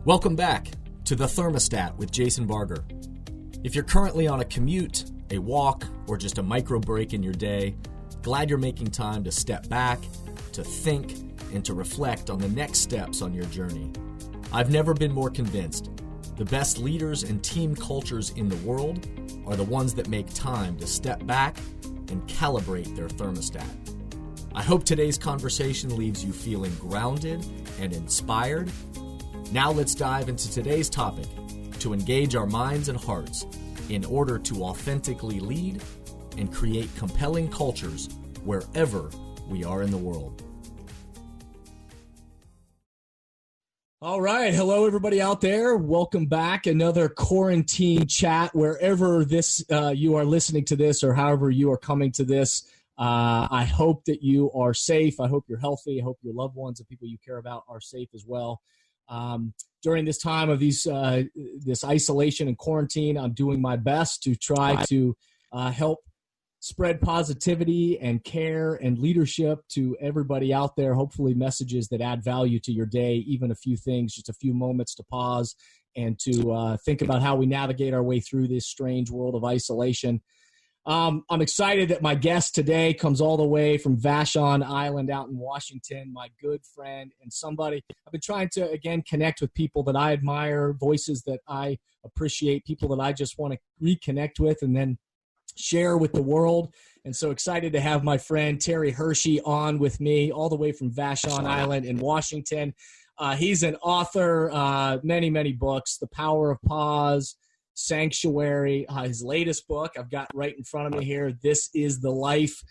Welcome back to The Thermostat with Jason Barger. If you're currently on a commute, a walk, or just a micro break in your day, glad you're making time to step back, to think, and to reflect on the next steps on your journey. I've never been more convinced. The best leaders and team cultures in the world are the ones that make time to step back and calibrate their thermostat. I hope today's conversation leaves you feeling grounded and inspired. Now let's dive into today's topic to engage our minds and hearts in order to authentically lead and create compelling cultures wherever we are in the world. All right. Hello, everybody out there. Welcome back. Another quarantine chat wherever you are listening to this or however you are coming to this. I hope that you are safe. I hope you're healthy. I hope your loved ones and people you care about are safe as well. During this time of this isolation and quarantine, I'm doing my best to try to help spread positivity and care and leadership to everybody out there. Hopefully messages that add value to your day, even a few things, just a few moments to pause and to think about how we navigate our way through this strange world of isolation. I'm excited that my guest today comes all the way from Vashon Island out in Washington, my good friend and somebody. I've been trying to, again, connect with people that I admire, voices that I appreciate, people that I just want to reconnect with and then share with the world. And so excited to have my friend Terry Hershey on with me all the way from Vashon Island in Washington. He's an author, many books, The Power of Pause, Sanctuary, his latest book I've got right in front of me here, This is the Life.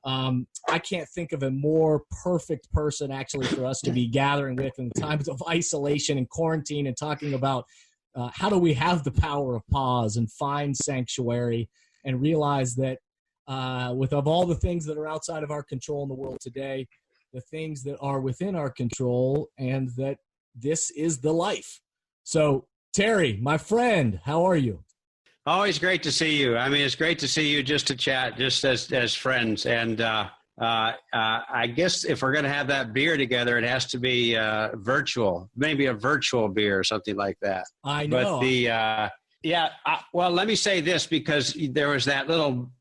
I can't think of a more perfect person actually for us to be gathering with in times of isolation and quarantine and talking about how do we have the power of pause and find sanctuary and realize that of all the things that are outside of our control in the world today, the things that are within our control and that this is the life. So Terry, my friend, how are you? Always great to see you. I mean, it's great to see you just to chat, just as friends. And I guess if we're going to have that beer together, it has to be virtual, maybe a virtual beer or something like that. I know. But well, let me say this, because there was that little,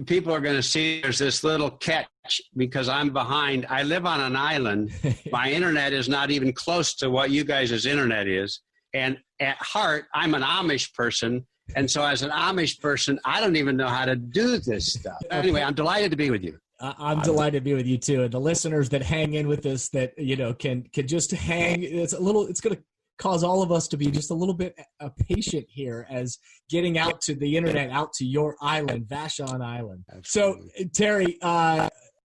people are going to see there's this little catch because I'm behind. I live on an island. My internet is not even close to what you guys' internet is. And at heart, I'm an Amish person. And so as an Amish person, I don't even know how to do this stuff. Anyway, I'm delighted to be with you. I'm delighted to be with you too. And the listeners that hang in with us that, can just hang, it's going to cause all of us to be just a little bit patient here as getting out to the internet, out to your island, Vashon Island. Absolutely. So Terry,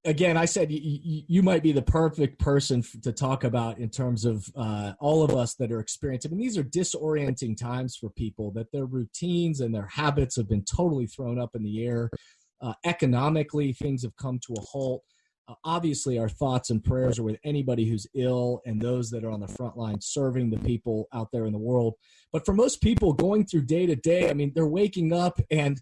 again, I said you might be the perfect person to talk about in terms of all of us that are experiencing. I mean, these are disorienting times for people, that their routines and their habits have been totally thrown up in the air. Economically, things have come to a halt. Obviously, our thoughts and prayers are with anybody who's ill and those that are on the front line serving the people out there in the world. But for most people going through day to day, I mean, they're waking up and,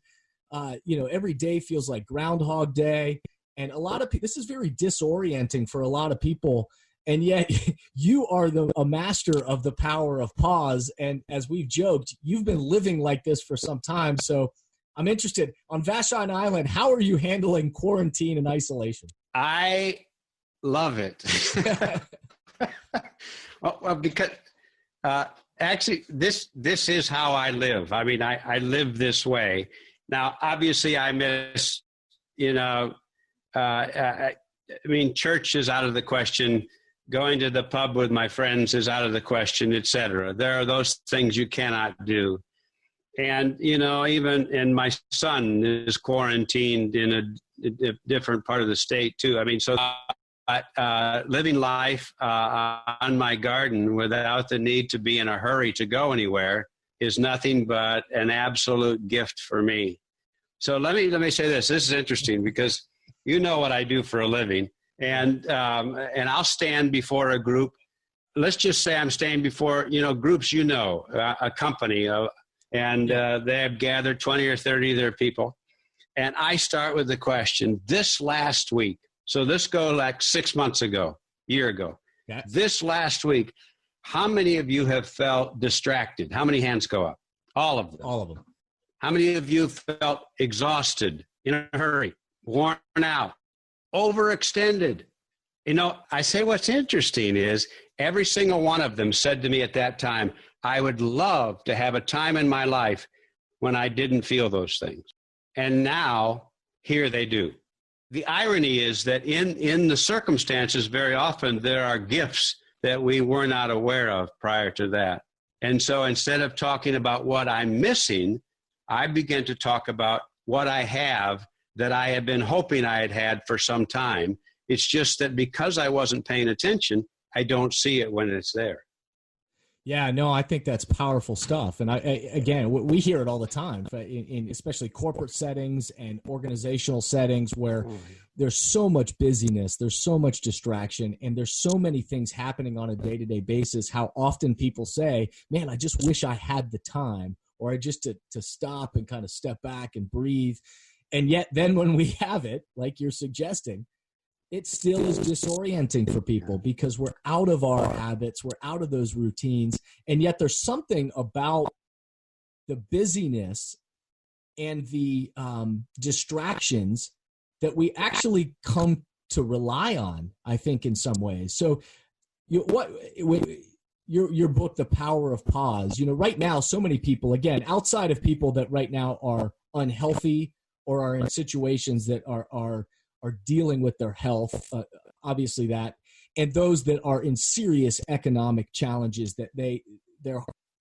every day feels like Groundhog Day. And a lot of people, this is very disorienting for a lot of people. And yet you are a master of the power of pause. And as we've joked, you've been living like this for some time. So I'm interested, on Vashon Island, how are you handling quarantine and isolation? I love it. well, because actually this is how I live. I mean, I live this way. Now, obviously I miss, I mean, church is out of the question. Going to the pub with my friends is out of the question, etc. There are those things you cannot do. And, and my son is quarantined in a different part of the state too. I mean, so living life on my garden without the need to be in a hurry to go anywhere is nothing but an absolute gift for me. So let me say this. This is interesting because you know what I do for a living, and I'll stand before a group. Let's just say I'm standing before, groups, a company, and they have gathered 20 or 30 of their people. And I start with the question, this last week, so this go like 6 months ago, year ago, this last week, How many of you have felt distracted? How many hands go up? All of them. All of them. How many of you felt exhausted, in a hurry, worn out, overextended? You know, I say what's interesting is every single one of them said to me at that time, I would love to have a time in my life when I didn't feel those things. And now, here they do. The irony is that in the circumstances, very often there are gifts that we were not aware of prior to that. And so instead of talking about what I'm missing, I begin to talk about what I have that I have been hoping I had had for some time. It's just that because I wasn't paying attention, I don't see it when it's there. Yeah, no, I think that's powerful stuff. And again, we hear it all the time, in especially corporate settings and organizational settings where there's so much busyness, there's so much distraction, and there's so many things happening on a day-to-day basis. How often people say, man, I just wish I had the time, or I just to stop and kind of step back and breathe. And yet then when we have it, like you're suggesting, it still is disorienting for people because we're out of our habits, we're out of those routines, and yet there's something about the busyness and the distractions that we actually come to rely on, I think, in some ways. So your book, The Power of Pause, you know, right now, so many people, again, outside of people that right now are unhealthy or are in situations that are dealing with their health, obviously that, and those that are in serious economic challenges that they're,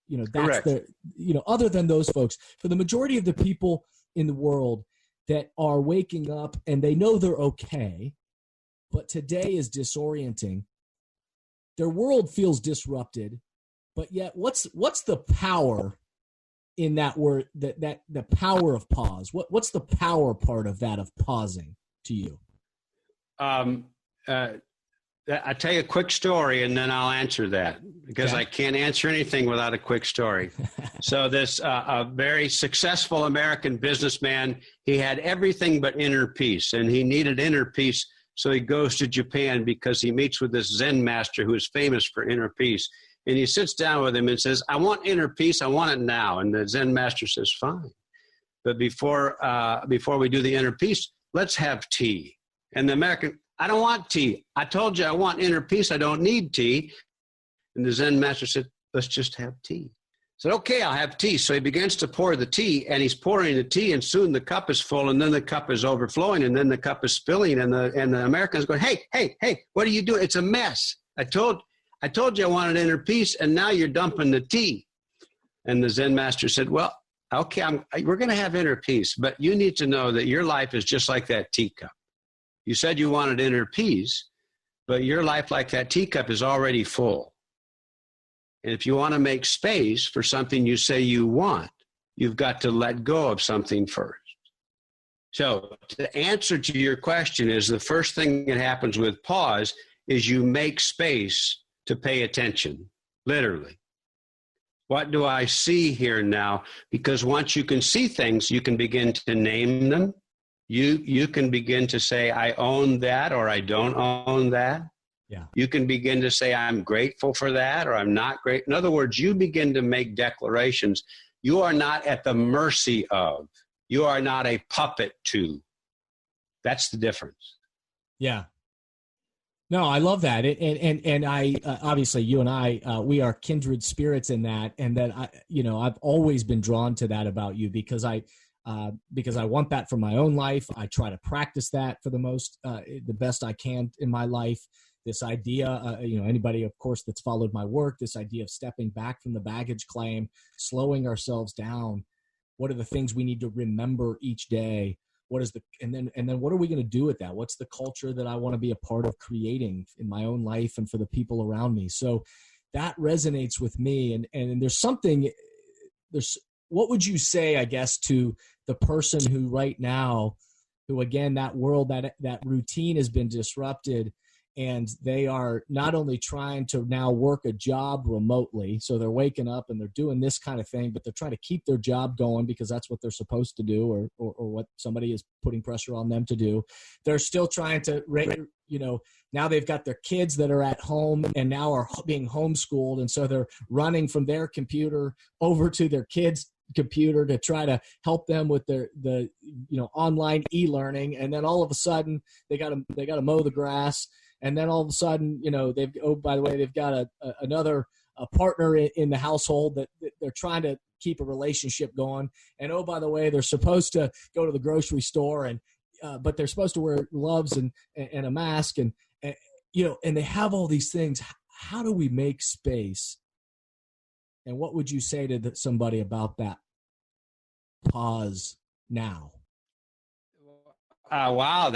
you know, that's Correct. the, you know, other than those folks, for the majority of the people in the world that are waking up and they know they're okay, but today is disorienting, their world feels disrupted, but yet what's the power in that word, that the power of pause? What's the power part of that, of pausing to you? I'll tell you a quick story and then I'll answer that because Okay. I can't answer anything without a quick story. So this a very successful American businessman, he had everything but inner peace, and he needed inner peace. So he goes to Japan because he meets with this Zen master who is famous for inner peace. And he sits down with him and says, I want inner peace. I want it now. And the Zen master says, fine. But before we do the inner peace, let's have tea. And the American, I don't want tea. I told you I want inner peace. I don't need tea. And the Zen master said, let's just have tea. I said, okay, I'll have tea. So he begins to pour the tea, and he's pouring the tea, and soon the cup is full, and then the cup is overflowing, and then the cup is spilling, and the American's going, hey, what are you doing? It's a mess. I told you I wanted inner peace, and now you're dumping the tea. And the Zen master said, well, okay, we're going to have inner peace, but you need to know that your life is just like that teacup. You said you wanted inner peace, but your life, like that teacup, is already full. And if you want to make space for something you say you want, you've got to let go of something first. So the answer to your question is the first thing that happens with pause is you make space to pay attention, literally. What do I see here now? Because once you can see things, you can begin to name them. You can begin to say, I own that, or I don't own that. Yeah. You can begin to say, I'm grateful for that, or I'm not great. In other words, you begin to make declarations. You are not at the mercy of. You are not a puppet to. That's the difference. Yeah. No, I love that. And I, obviously you and I, we are kindred spirits in that. And that I've always been drawn to that about you because I want that for my own life. I try to practice that for the best I can in my life. This idea, anybody, of course, that's followed my work, this idea of stepping back from the baggage claim, slowing ourselves down. What are the things we need to remember each day? And then what are we going to do with that? What's the culture that I want to be a part of creating in my own life and for the people around me? So that resonates with me. And what would you say, I guess, to the person who right now, who again, that world, that routine has been disrupted, and they are not only trying to now work a job remotely, so they're waking up and they're doing this kind of thing, but they're trying to keep their job going because that's what they're supposed to do, or what somebody is putting pressure on them to do. They're still trying to, now they've got their kids that are at home and now are being homeschooled. And so they're running from their computer over to their kids' computer to try to help them with the online e-learning. And then all of a sudden they got to mow the grass. And then all of a sudden, they've got another partner in the household that they're trying to keep a relationship going. And oh, by the way, they're supposed to go to the grocery store but they're supposed to wear gloves and a mask and they have all these things. How do we make space? And what would you say to somebody about that? Pause now. Wow,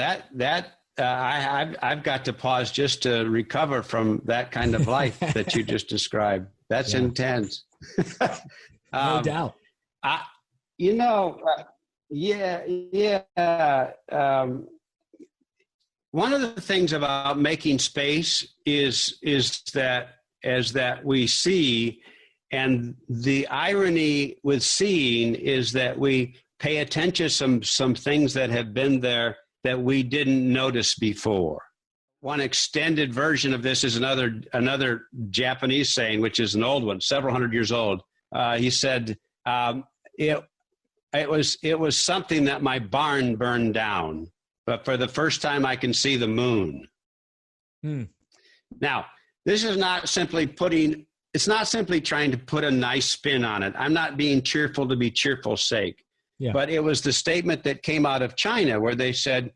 I've got to pause just to recover from that kind of life that you just described. That's intense. No doubt. One of the things about making space is that we see, and the irony with seeing is that we pay attention to some things that have been there that we didn't notice before. One extended version of this is another Japanese saying, which is an old one, several hundred years old. He said, it was something that my barn burned down, but for the first time I can see the moon. Now, this is not simply trying to put a nice spin on it. I'm not being cheerful to be cheerful's sake. Yeah. But it was the statement that came out of China where they said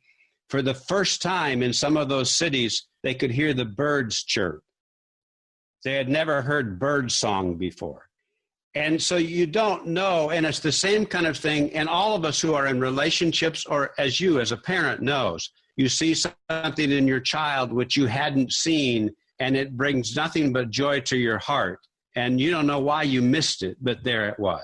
for the first time in some of those cities, they could hear the birds chirp. They had never heard bird song before. And so you don't know, and it's the same kind of thing. And all of us who are in relationships, or as you as a parent knows, you see something in your child which you hadn't seen, and it brings nothing but joy to your heart. And you don't know why you missed it, but there it was.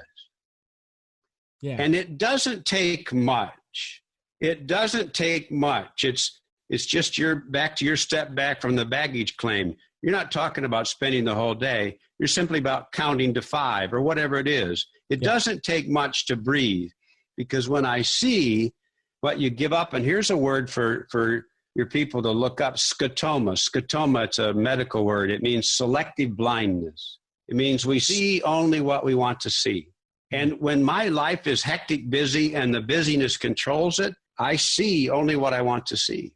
Yeah. And it doesn't take much. It doesn't take much. It's just back to your step back from the baggage claim. You're not talking about spending the whole day. You're simply about counting to 5 or whatever it is. It doesn't take much to breathe, because when I see what you give up, and here's a word for your people to look up, scotoma. Scotoma, it's a medical word. It means selective blindness. It means we see only what we want to see. And when my life is hectic, busy, and the busyness controls it, I see only what I want to see.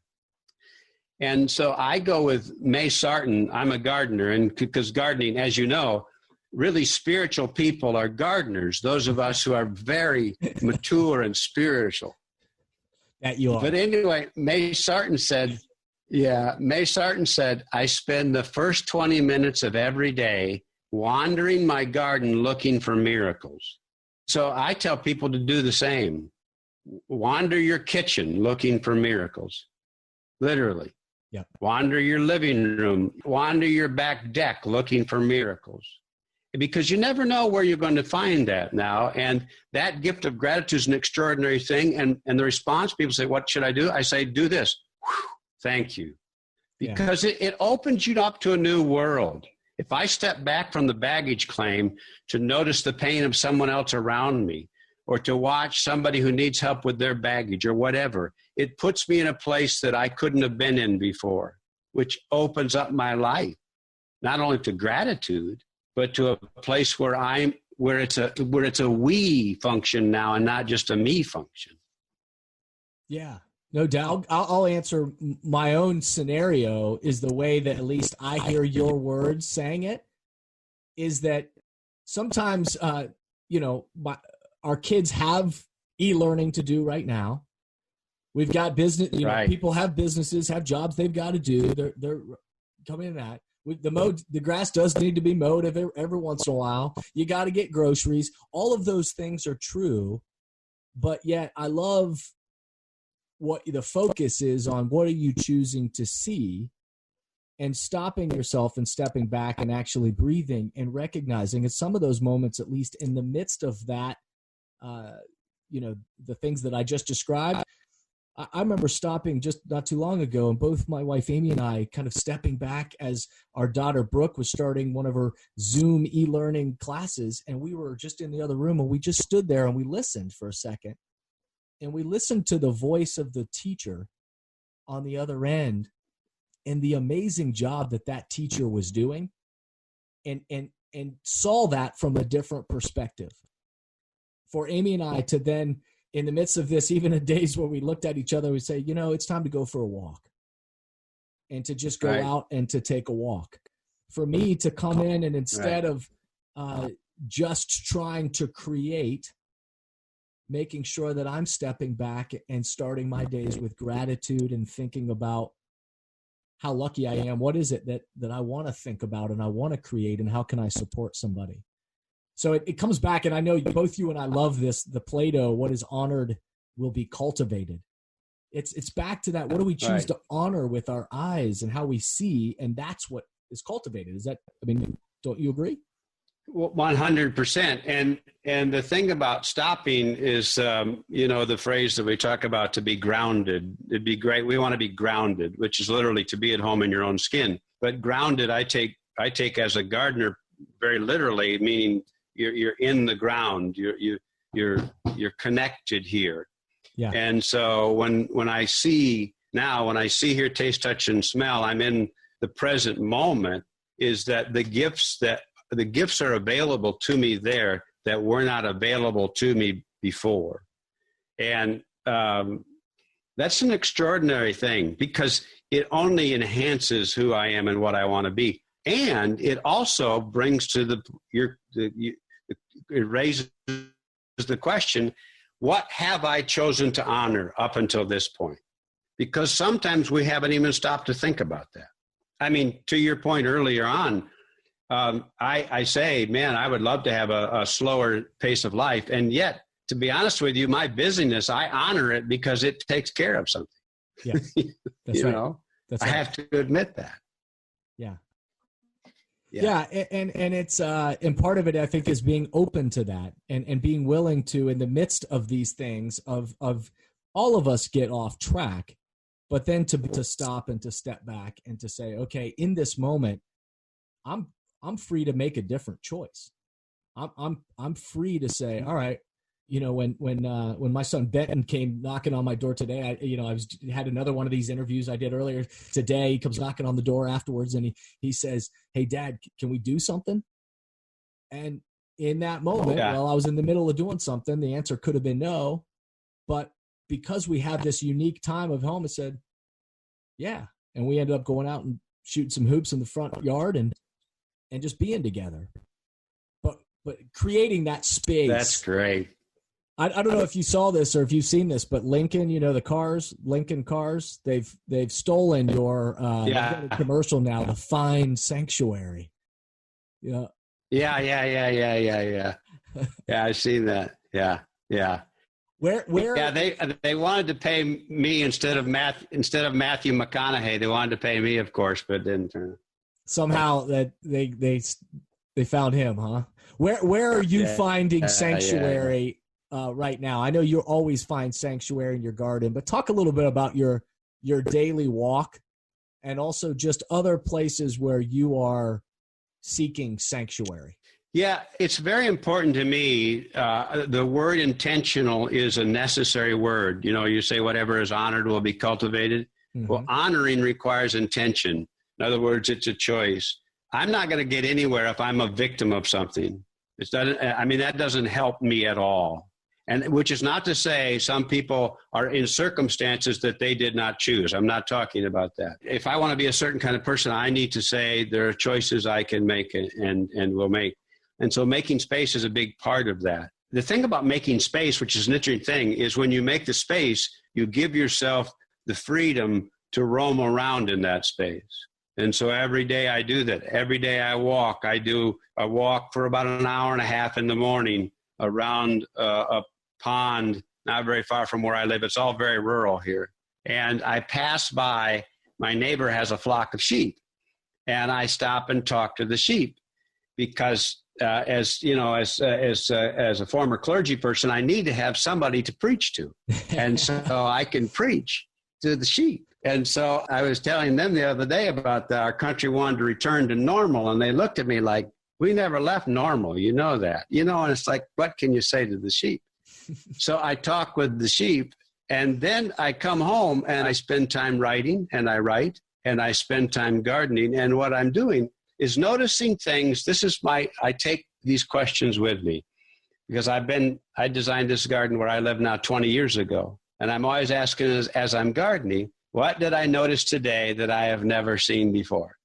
And so I go with May Sarton. I'm a gardener, and because gardening, as you know, really spiritual people are gardeners. Those of us who are very mature and spiritual. That you are. But anyway, May Sarton said, I spend the first 20 minutes of every day wandering my garden looking for miracles. So I tell people to do the same. Wander your kitchen looking for miracles, literally. Yep. Wander your living room, wander your back deck looking for miracles. Because you never know where you're going to find that now. And that gift of gratitude is an extraordinary thing. And the response, people say, what should I do? I say, do this. Whew, thank you. Because it opens you up to a new world. If I step back from the baggage claim to notice the pain of someone else around me, or to watch somebody who needs help with their baggage or whatever, it puts me in a place that I couldn't have been in before, which opens up my life, not only to gratitude, but to a place where it's a we function now and not just a me function. Yeah, no doubt. I'll answer my own scenario is the way that at least I hear your words saying it, is that sometimes, our kids have e-learning to do right now. We've got business, people have businesses, have jobs they've got to do. They're coming in that. The grass does need to be mowed every once in a while. You got to get groceries. All of those things are true, but yet I love what the focus is on. What are you choosing to see, and stopping yourself and stepping back and actually breathing and recognizing at some of those moments, at least in the midst of that, the things that I just described. I remember stopping just not too long ago, and both my wife Amy and I kind of stepping back as our daughter Brooke was starting one of her Zoom e-learning classes, and we were just in the other room, and we just stood there and we listened for a second, and we listened to the voice of the teacher on the other end and the amazing job that teacher was doing, and saw that from a different perspective. For Amy and I to then, in the midst of this, even in days where we looked at each other, we say, it's time to go for a walk, and to just go out and to take a walk. For me to come in and instead of just trying to create, making sure that I'm stepping back and starting my days with gratitude and thinking about how lucky I am. What is it that I want to think about and I want to create, and how can I support somebody? So it comes back, and I know both you and I love this, the Plato, what is honored will be cultivated. It's back to that. What do we choose to honor with our eyes and how we see? And that's what is cultivated. Don't you agree? Well, 100%. And the thing about stopping is, the phrase that we talk about, to be grounded. It'd be great. We want to be grounded, which is literally to be at home in your own skin. But grounded, I take as a gardener very literally, meaning you're in the ground. You're connected here. Yeah. And so when I see, hear, taste, touch, and smell, I'm in the present moment. Is that the gifts are available to me there that were not available to me before. And that's an extraordinary thing, because it only enhances who I am and what I want to be. And it also brings to it raises the question, what have I chosen to honor up until this point? Because sometimes we haven't even stopped to think about that. To your point earlier on, I say, man, I would love to have a slower pace of life. And yet, to be honest with you, my busyness, I honor it because it takes care of something. Yeah, that's right. I have to admit that. Yeah. Yeah. And it's, and part of it, I think, is being open to that and being willing to, in the midst of these things of all of us get off track, but then to stop and to step back and to say, okay, in this moment, I'm free to make a different choice. I'm free to say, all right, when my son Benton came knocking on my door today, I had another one of these interviews I did earlier today. He comes knocking on the door afterwards, and he says, "Hey, Dad, can we do something?" And in that moment, while I was in the middle of doing something, the answer could have been no, but because we have this unique time of home, it said, yeah, and we ended up going out and shooting some hoops in the front yard and just being together, but creating that space. That's great. I don't know if you saw this or if you've seen this, but Lincoln, Lincoln cars, they've stolen your commercial now, the Fine Sanctuary. Yeah. Yeah. Yeah, I've seen that. Yeah. Where? Yeah, they wanted to pay me instead of Matthew McConaughey. They wanted to pay me, of course, but it didn't turn. Somehow that they found him, huh? Where are you finding sanctuary right now? I know you always find sanctuary in your garden, but talk a little bit about your daily walk and also just other places where you are seeking sanctuary. Yeah, it's very important to me. The word intentional is a necessary word. You say whatever is honored will be cultivated. Mm-hmm. Well, honoring requires intention. In other words, it's a choice. I'm not going to get anywhere if I'm a victim of something. That doesn't help me at all. And which is not to say some people are in circumstances that they did not choose. I'm not talking about that. If I want to be a certain kind of person, I need to say there are choices I can make and will make. And so making space is a big part of that. The thing about making space, which is an interesting thing, is when you make the space, you give yourself the freedom to roam around in that space. And so every day I do that. Every day I walk. I do a walk for about an hour and a half in the morning around a pond, not very far from where I live. It's all very rural here. And I pass by, my neighbor has a flock of sheep. And I stop and talk to the sheep because as a former clergy person, I need to have somebody to preach to. And so I can preach to the sheep. And so I was telling them the other day about our country wanted to return to normal. And they looked at me like, we never left normal. You know that, and it's like, what can you say to the sheep? So I talk with the sheep, and then I come home and I spend time writing, and I write. and I spend time gardening. And what I'm doing is noticing things. I take these questions with me because I designed this garden where I live now 20 years ago. And I'm always asking as I'm gardening, what did I notice today that I have never seen before?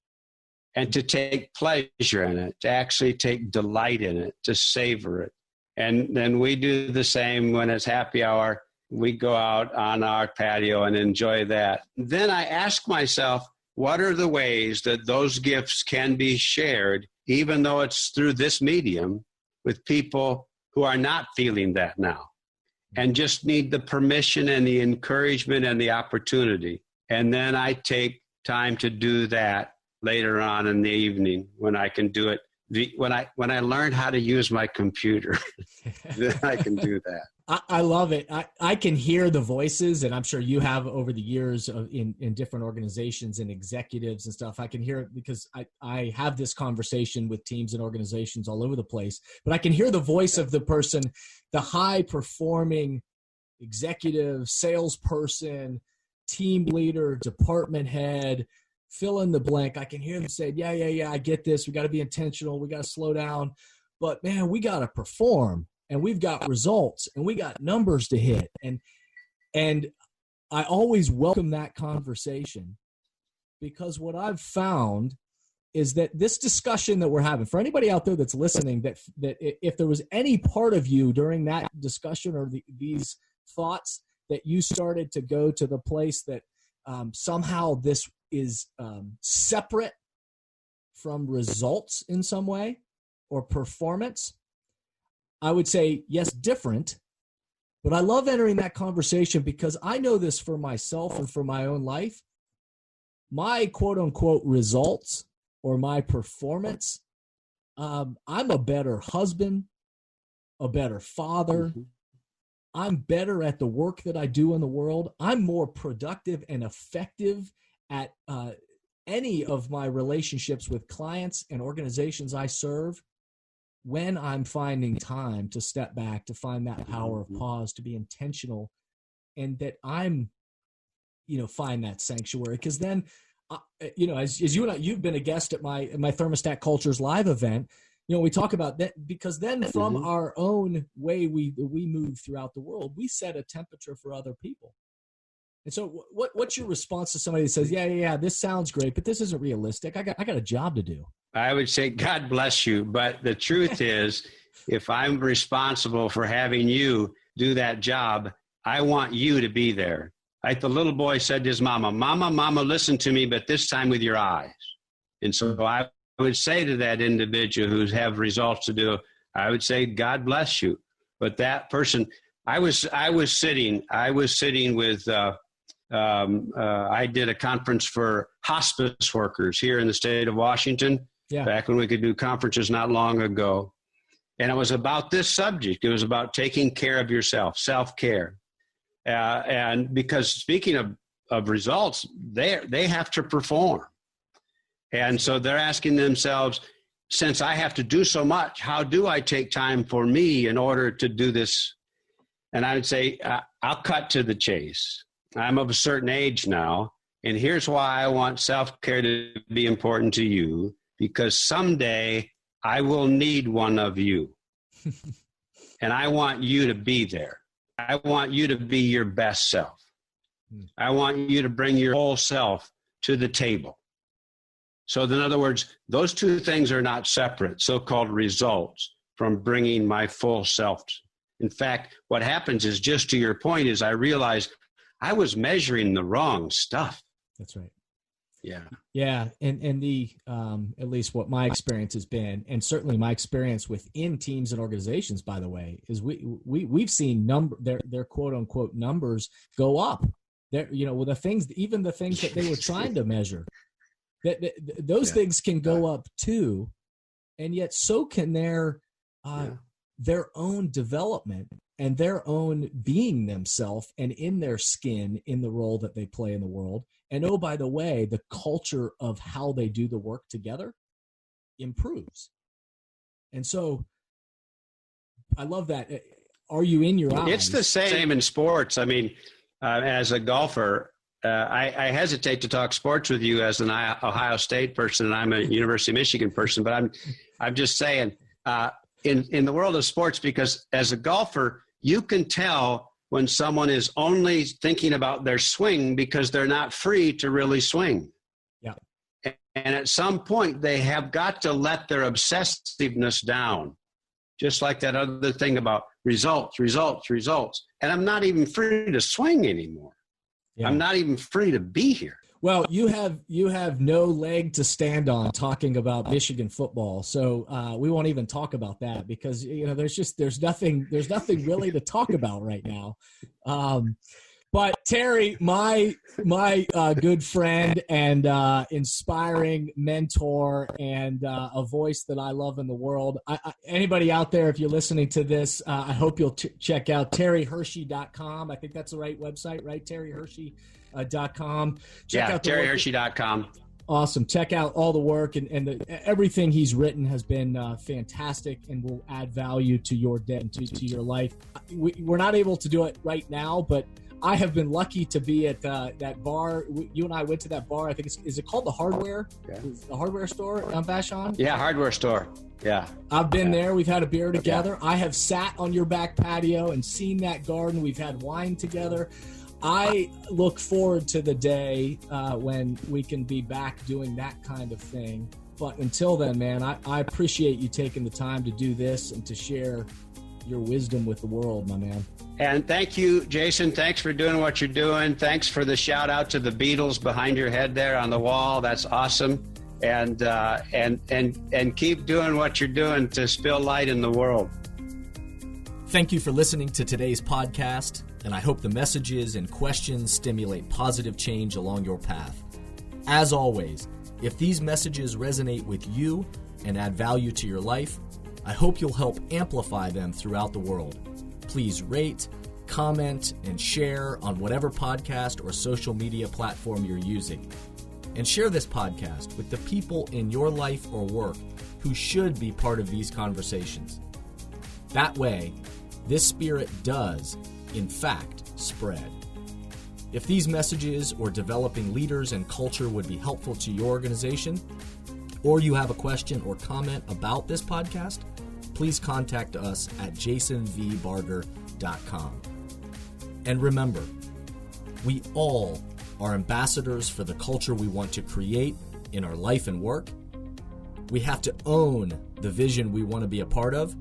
And to take pleasure in it, to actually take delight in it, to savor it. And then we do the same when it's happy hour. We go out on our patio and enjoy that. Then I ask myself, what are the ways that those gifts can be shared, even though it's through this medium, with people who are not feeling that now and just need the permission and the encouragement and the opportunity. And then I take time to do that later on in the evening when I can do it. When I learn how to use my computer, then I can do that. I love it. I can hear the voices, and I'm sure you have over the years in different organizations and executives and stuff. I can hear it because I have this conversation with teams and organizations all over the place, but I can hear the voice of the person, the high performing executive, salesperson, team leader, department head, fill in the blank. I can hear them say, yeah, I get this. We got to be intentional. We got to slow down. But, man, we got to perform, and we've got results, and we got numbers to hit. And I always welcome that conversation because what I've found is that this discussion that we're having, for anybody out there that's listening, that if there was any part of you during that discussion or these thoughts that you started to go to the place that somehow this is separate from results in some way or performance, I would say, yes, different. But I love entering that conversation because I know this for myself and for my own life. My quote unquote results or my performance, I'm a better husband, a better father. Mm-hmm. I'm better at the work that I do in the world. I'm more productive and effective at any of my relationships with clients and organizations I serve when I'm finding time to step back, to find that power of pause, to be intentional, and that I'm, find that sanctuary. Because then, as you and I, you've been a guest at my Thermostat Cultures live event. We talk about that because then from our own way we move throughout the world, we set a temperature for other people. And so what's your response to somebody that says, yeah, this sounds great, but this isn't realistic. I got a job to do. I would say, God bless you. But the truth is, if I'm responsible for having you do that job, I want you to be there. Like the little boy said to his mama, listen to me, but this time with your eyes. And so I would say to that individual who have results to do, I would say, God bless you. But that person, I was sitting with, I did a conference for hospice workers here in the state of Washington, back when we could do conferences not long ago. And it was about this subject. It was about taking care of yourself, self-care. And because speaking of results, they have to perform. And so they're asking themselves, since I have to do so much, how do I take time for me in order to do this? And I would say, I'll cut to the chase. I'm of a certain age now, and here's why I want self-care to be important to you, because someday I will need one of you. And I want you to be there. I want you to be your best self. I want you to bring your whole self to the table. So in other words, those two things are not separate, so-called results from bringing my full self. In fact, what happens is, just to your point, is I realized I was measuring the wrong stuff. That's right. Yeah. Yeah. And the, at least what my experience has been, and certainly my experience within teams and organizations, by the way, is we've seen their quote unquote numbers go up there, with the things that they were trying to measure, those things can go up too. And yet so can their own development and their own being themselves and in their skin in the role that they play in the world. And oh, by the way, the culture of how they do the work together improves. And so I love that. Are you in your eyes? It's the same in sports. I mean, as a golfer, I hesitate to talk sports with you as an Ohio State person, and I'm a University of Michigan person, but I'm just saying in the world of sports, because as a golfer, you can tell when someone is only thinking about their swing because they're not free to really swing. Yeah. And at some point, they have got to let their obsessiveness down, just like that other thing about results. And I'm not even free to swing anymore. Yeah. I'm not even free to be here. Well, you have no leg to stand on talking about Michigan football, so we won't even talk about that because there's nothing really to talk about right now. But Terry, my good friend and inspiring mentor and a voice that I love in the world. Anybody out there, if you're listening to this, I hope you'll check out terryhershey.com. I think that's the right website, right? terryhershey.com. Check out terryhershey.com. Awesome. Check out all the work and everything he's written has been fantastic and will add value to your day and to your life. We're not able to do it right now, but I have been lucky to be at that bar. You and I went to that bar. I think is it called the Hardware? Yeah. The Hardware store on Vashon? Yeah, Hardware store. Yeah. I've been there. We've had a beer together. Yeah. I have sat on your back patio and seen that garden. We've had wine together. I look forward to the day when we can be back doing that kind of thing. But until then, man, I appreciate you taking the time to do this and to share your wisdom with the world, my man. And thank you, Jason. Thanks for doing what you're doing. Thanks for the shout out to the Beatles behind your head there on the wall. That's awesome. And keep doing what you're doing to spill light in the world. Thank you for listening to today's podcast, and I hope the messages and questions stimulate positive change along your path. As always, if these messages resonate with you and add value to your life, I hope you'll help amplify them throughout the world. Please rate, comment, and share on whatever podcast or social media platform you're using. And share this podcast with the people in your life or work who should be part of these conversations. That way, this spirit does, in fact, spread. If these messages or developing leaders and culture would be helpful to your organization, or you have a question or comment about this podcast, please contact us at jasonvbarger.com. And remember, we all are ambassadors for the culture we want to create in our life and work. We have to own the vision we want to be a part of.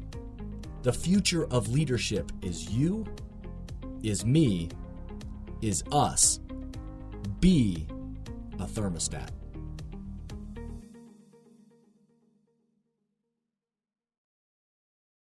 The future of leadership is you, is me, is us. Be a thermostat.